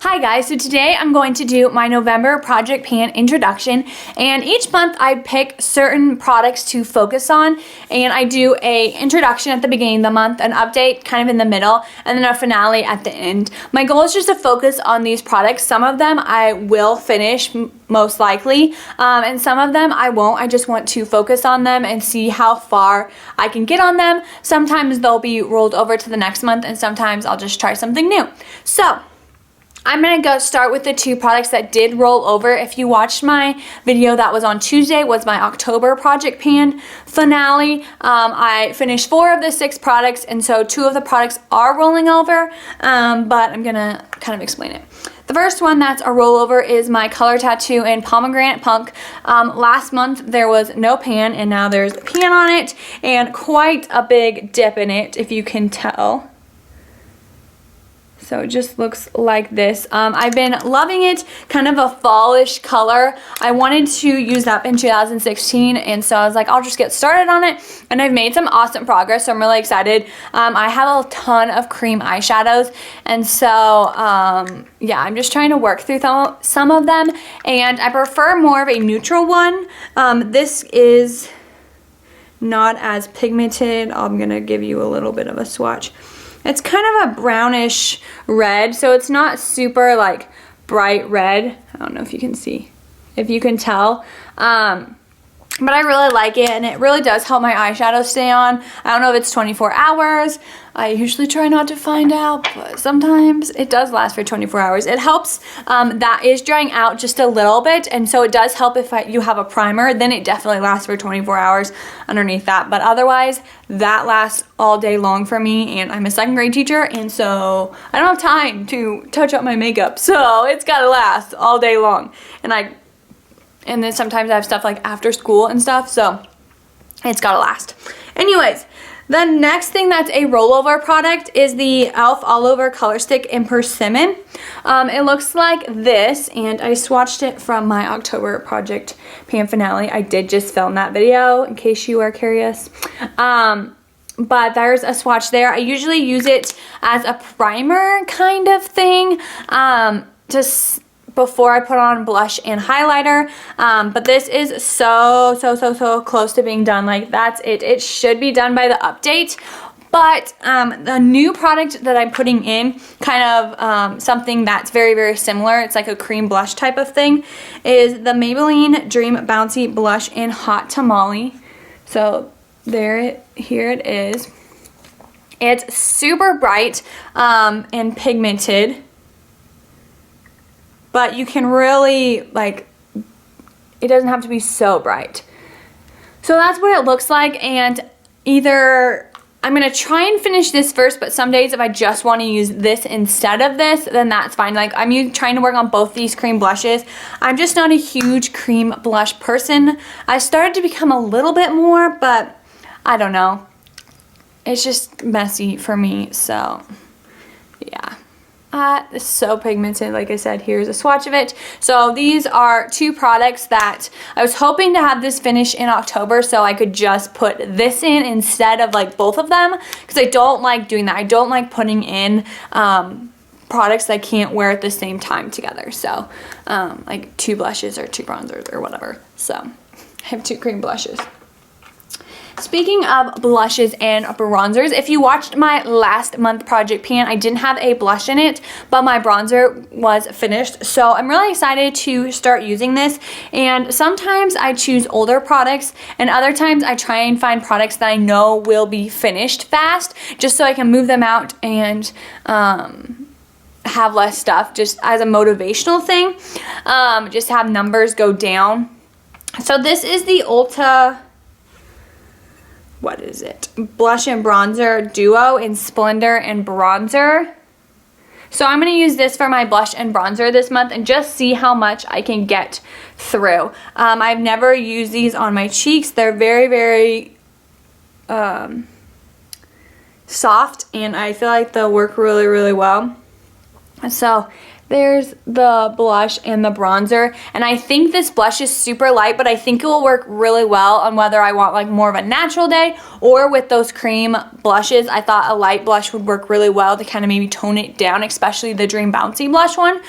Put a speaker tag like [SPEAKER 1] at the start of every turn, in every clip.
[SPEAKER 1] Hi guys, so today I'm going to do my November Project Pan introduction, and each month I pick certain products to focus on, and I do a introduction at the beginning of the month, an update kind of in the middle, and then a finale at the end. My goal is just to focus on these products. Some of them I will finish most likely, and some of them I won't. I just want to focus on them and see how far I can get on them. Sometimes they'll be rolled over to the next month, and sometimes I'll just try something new. So I'm going to go start with the two products that did roll over. If you watched my video that was on Tuesday, was my October Project Pan finale. I finished 4 of the 6 products, and so 2 of the products are rolling over, but I'm going to kind of explain it. The first one that's a rollover is my Color Tattoo in Pomegranate Punk. Last month there was no pan, and now there's a pan on it, and quite a big dip in it, if you can tell. So it just looks like this. I've been loving it, kind of a fallish color. I wanted to use that in 2016, and so I was like, I'll just get started on it. And I've made some awesome progress, so I'm really excited. I have a ton of cream eyeshadows, and so yeah, I'm just trying to work through some of them, and I prefer more of a neutral one. This is not as pigmented. I'm gonna give you a little bit of a swatch. It's kind of a brownish red, so it's not super like bright red. I don't know if you can see, if you can tell. But I really like it, and it really does help my eyeshadow stay on. I don't know if it's 24 hours. I usually try not to find out, but sometimes it does last for 24 hours. It helps. That is drying out just a little bit, and so it does help if you have a primer. Then it definitely lasts for 24 hours underneath that. But otherwise, that lasts all day long for me, and I'm a 2nd grade teacher, and so I don't have time to touch up my makeup. So it's gotta last all day long. And then sometimes I have stuff like after school and stuff, so it's gotta last. Anyways, the next thing that's a rollover product is the e.l.f. All Over Color Stick in Persimmon. It looks like this, and I swatched it from my October Project Pan finale. I did just film that video, in case you are curious. But there's a swatch there. I usually use it as a primer kind of thing, just before I put on blush and highlighter, but this is so close to being done. Like, that's it. It should be done by the update, but the new product that I'm putting in, kind of something that's very similar, it's like a cream blush type of thing, is the Maybelline Dream Bouncy Blush in Hot Tamale. So here it is. It's super bright and pigmented, but you can really, like, it doesn't have to be so bright. So that's what it looks like, and either I'm gonna try and finish this first, but some days if I just wanna use this instead of this, then that's fine. Like, I'm trying to work on both these cream blushes. I'm just not a huge cream blush person. I started to become a little bit more, but I don't know. It's just messy for me, so yeah. It's so pigmented. Like I said, here's a swatch of it. So these are 2 products that I was hoping to have this finish in October, so I could just put this in instead of like both of them, because I don't like doing that. I don't like putting in products that I can't wear at the same time together. So like 2 blushes or 2 bronzers or whatever. So I have 2 cream blushes. Speaking of blushes and bronzers, if you watched my last month Project Pan, I didn't have a blush in it, but my bronzer was finished. So I'm really excited to start using this. And sometimes I choose older products, and other times I try and find products that I know will be finished fast, just so I can move them out and have less stuff, just as a motivational thing. Just have numbers go down. So this is the Ulta, what is it? Blush and Bronzer Duo in Splendor and Bronzer. So I'm going to use this for my blush and bronzer this month and just see how much I can get through. I've never used these on my cheeks. They're very soft, and I feel like they'll work really well. So there's the blush and the bronzer, and I think this blush is super light, but I think it will work really well on whether I want like more of a natural day or with those cream blushes. I thought a light blush would work really well to kind of maybe tone it down, especially the Dream Bouncy blush one.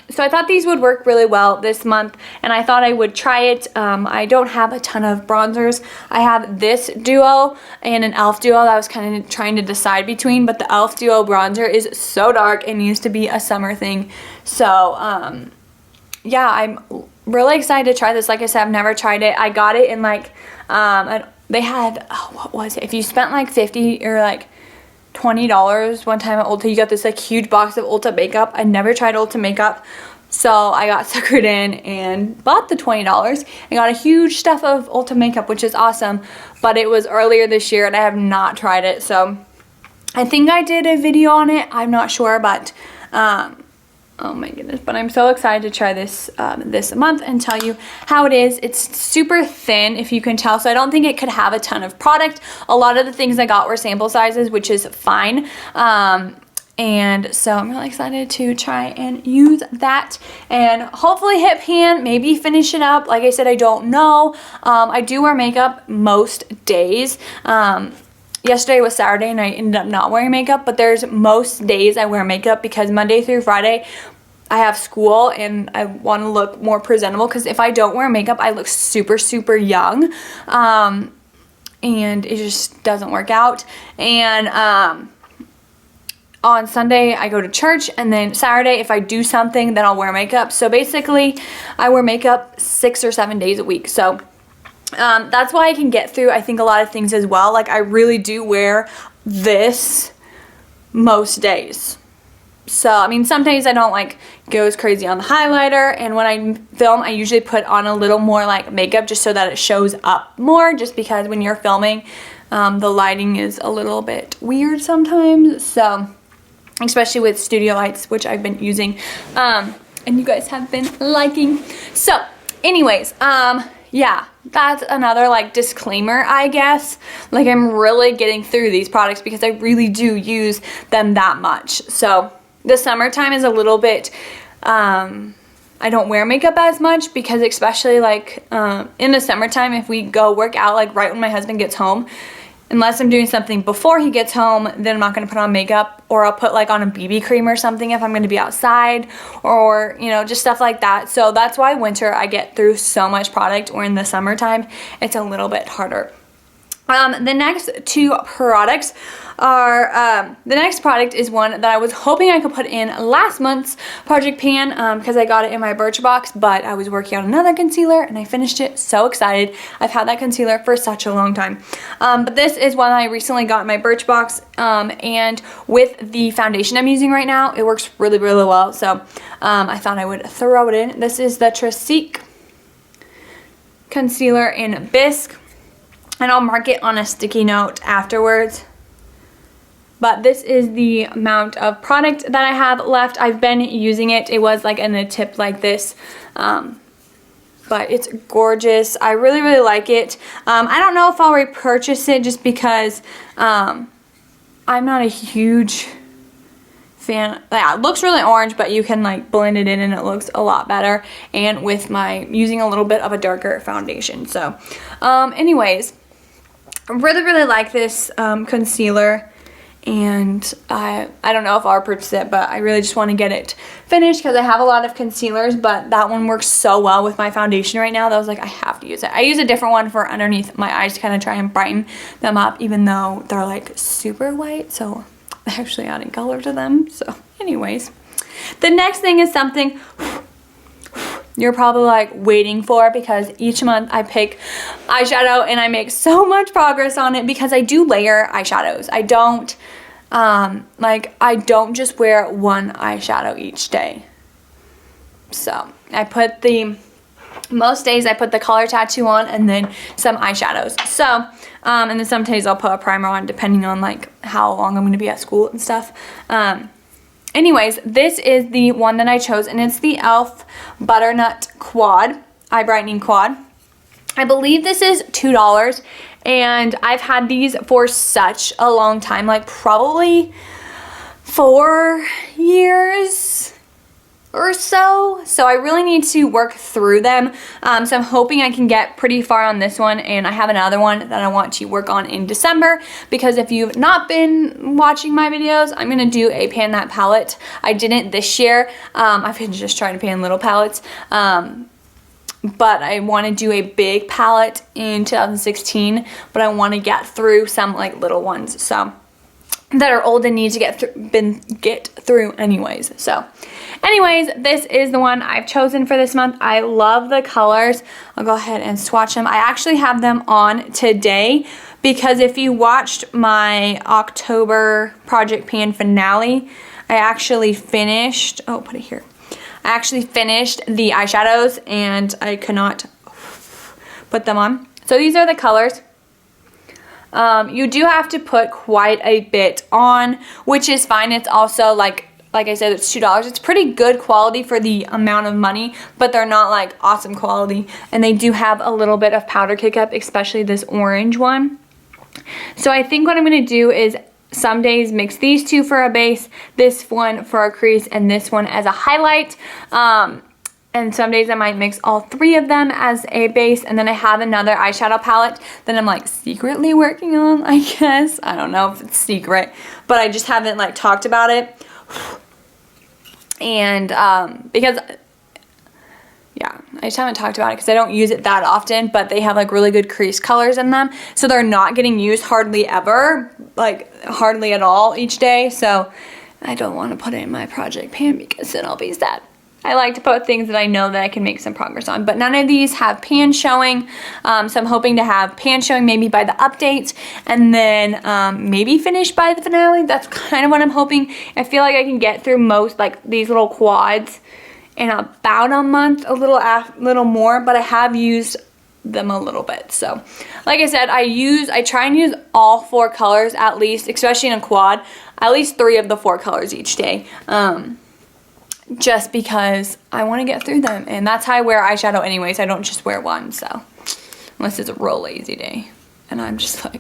[SPEAKER 1] So I thought these would work really well this month, and I thought I would try it. I don't have a ton of bronzers. I have this duo and an e.l.f. duo that I was kind of trying to decide between, but the e.l.f. duo bronzer is so dark, it needs to be a summer thing. So yeah, I'm really excited to try this. Like I said, I've never tried it. I got it in like they had, oh, what was it, if you spent like $50 or like $20 one time at Ulta, you got this like huge box of Ulta makeup. I never tried Ulta makeup, so I got suckered in and bought the $20 and got a huge stuff of Ulta makeup, which is awesome. But it was earlier this year and I have not tried it, so I think I did a video on it, I'm not sure, but oh my goodness, but I'm so excited to try this this month and tell you how it is. It's super thin, if you can tell, so I don't think it could have a ton of product. A lot of the things I got were sample sizes, which is fine. And so I'm really excited to try and use that and hopefully hit pan, maybe finish it up. Like I said, I don't know. I do wear makeup most days. Yesterday was Saturday and I ended up not wearing makeup, but there's most days I wear makeup because Monday through Friday I have school and I want to look more presentable, because if I don't wear makeup I look super, super young, and it just doesn't work out. And on Sunday I go to church, and then Saturday if I do something then I'll wear makeup. So basically I wear makeup 6 or 7 days a week. So that's why I can get through, I think, a lot of things as well. Like I really do wear this most days. So I mean, some days I don't like go as crazy on the highlighter, and when I film I usually put on a little more like makeup just so that it shows up more, just because when you're filming the lighting is a little bit weird sometimes, so especially with studio lights, which I've been using and you guys have been liking. So anyways, yeah, that's another like disclaimer, I guess. Like I'm really getting through these products because I really do use them that much. So the summertime is a little bit, I don't wear makeup as much, because especially like in the summertime, if we go work out like right when my husband gets home, unless I'm doing something before he gets home, then I'm not going to put on makeup, or I'll put like on a BB cream or something if I'm going to be outside, or you know, just stuff like that. So that's why winter I get through so much product, or in the summertime it's a little bit harder. The next two products are, the next product is one that I was hoping I could put in last month's Project Pan, because I got it in my Birchbox, but I was working on another concealer and I finished it. So excited. I've had that concealer for such a long time. But this is one I recently got in my Birchbox, and with the foundation I'm using right now, it works really, really well. So I thought I would throw it in. This is the Tracique Concealer in Bisque. And I'll mark it on a sticky note afterwards. But this is the amount of product that I have left. I've been using it. It was like in a tip like this. But it's gorgeous. I really, really like it. I don't know if I'll repurchase it just because I'm not a huge fan. Yeah, it looks really orange, but you can like blend it in and it looks a lot better. And with my using a little bit of a darker foundation. So anyways, I really, really like this concealer, and I don't know if I'll purchase it, but I really just want to get it finished because I have a lot of concealers, but that one works so well with my foundation right now that I was like, I have to use it. I use a different one for underneath my eyes to kind of try and brighten them up, even though they're like super white, so I'm actually adding color to them. So anyways, the next thing is something you're probably like waiting for, because each month I pick eyeshadow and I make so much progress on it because I do layer eyeshadows. I don't I don't just wear one eyeshadow each day. So I put most days I put the color tattoo on and then some eyeshadows. So and then some days I'll put a primer on depending on like how long I'm going to be at school and stuff. Anyways, this is the one that I chose, and it's the e.l.f. Butternut Quad, Eye Brightening Quad. I believe this is $2, and I've had these for such a long time, like probably 4 years. or so. So I really need to work through them. So I'm hoping I can get pretty far on this one, and I have another one that I want to work on in December, because if you've not been watching my videos, I'm gonna do a pan that palette. I didn't this year. I've been just trying to pan little palettes. But I want to do a big palette in 2016, but I want to get through some like little ones, so that are old and need to get through anyways. So anyways, this is the one I've chosen for this month. I love the colors. I'll go ahead and swatch them. I actually have them on today, because if you watched my October Project Pan finale, I actually finished, oh, put it here. I actually finished the eyeshadows and I could not put them on. So these are the colors. You do have to put quite a bit on, which is fine. It's also like I said, it's $2. It's pretty good quality for the amount of money, but they're not like awesome quality. And they do have a little bit of powder kick up, especially this orange one. So I think what I'm going to do is some days mix these two for a base, this one for a crease, and this one as a highlight. And some days I might mix all three of them as a base, and then I have another eyeshadow palette that I'm like secretly working on, I guess. I don't know if it's secret, but I just haven't like talked about it. And because yeah, I just haven't talked about it because I don't use it that often, but they have like really good crease colors in them. So they're not getting used hardly ever, like hardly at all each day. So I don't want to put it in my project pan because then I'll be sad. I like to put things that I know that I can make some progress on, but none of these have pan showing. So I'm hoping to have pan showing maybe by the update, and then maybe finish by the finale. That's kind of what I'm hoping. I feel like I can get through most like these little quads in about a month, a little more, but I have used them a little bit. So like I said, I try and use all 4 colors at least, especially in a quad, at least 3 of the 4 colors each day, just because I want to get through them. And that's how I wear eyeshadow anyways. I don't just wear one, so unless it's a real lazy day and I'm just like,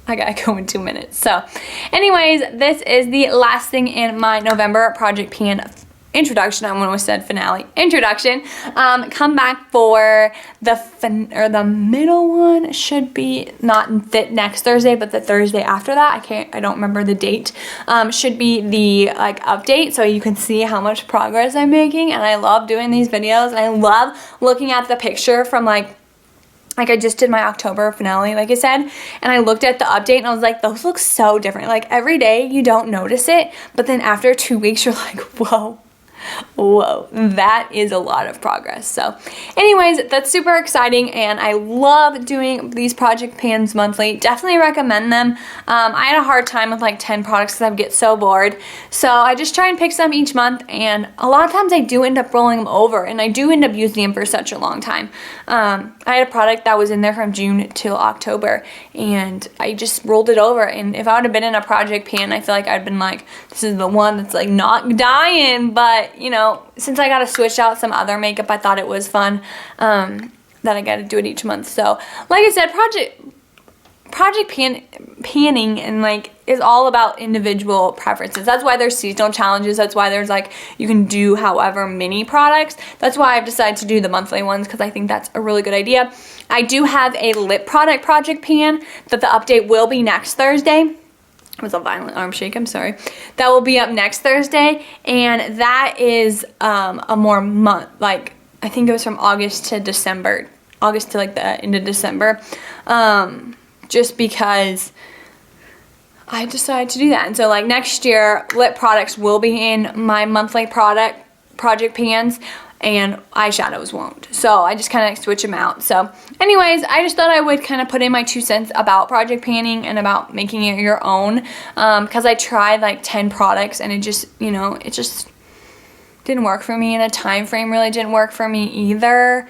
[SPEAKER 1] I gotta go in 2 minutes. So anyways, this is the last thing in my November Project Pan introduction. I almost said finale. Introduction. Come back for the middle one. Should be not next Thursday, but the Thursday after that. I don't remember the date. Should be the like update, so you can see how much progress I'm making. And I love doing these videos, and I love looking at the picture from like I just did my October finale, like I said, and I looked at the update and I was like, those look so different. Like every day you don't notice it, but then after 2 weeks you're like, whoa, that is a lot of progress. So anyways, that's super exciting, and I love doing these project pans monthly. Definitely recommend them. I had a hard time with like 10 products because I get so bored, so I just try and pick some each month, and a lot of times I do end up rolling them over, and I do end up using them for such a long time. I had a product that was in there from June till October, and I just rolled it over, and if I would have been in a project pan, I feel like I'd been like, this is the one that's like not dying, but you know, since I got to switch out some other makeup, I thought it was fun that I got to do it each month. So like I said, project panning and like is all about individual preferences. That's why there's seasonal challenges. That's why there's like, you can do however many products. That's why I've decided to do the monthly ones, because I think that's a really good idea. I do have a lip product project pan that the update will be next Thursday. It was a violent arm shake, I'm sorry. That will be up next Thursday, and that is a more month, like I think it was from August to December, August to like the end of December, just because I decided to do that. And so like next year, lip products will be in my monthly project pans, and eyeshadows won't. So I just kind of switch them out. So anyways, I just thought I would kind of put in my 2 cents about project panning and about making it your own, because I tried like 10 products and it just, you know, it just didn't work for me, and the time frame really didn't work for me either.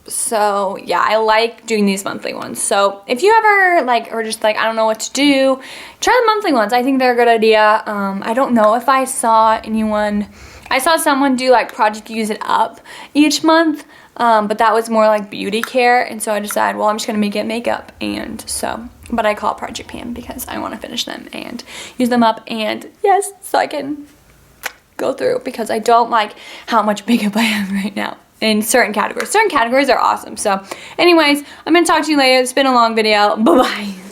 [SPEAKER 1] So yeah, I like doing these monthly ones. So if you ever like, or just like, I don't know what to do, try the monthly ones. I think they're a good idea. I don't know if I saw someone do like Project Use It Up each month, but that was more like beauty care, and so I decided, well, I'm just gonna make it makeup, and so, but I call it Project Pan because I want to finish them and use them up, and yes, so I can go through because I don't like how much makeup I have right now in certain categories. Certain categories are awesome. So anyways, I'm going to talk to you later. It's been a long video. Bye-bye.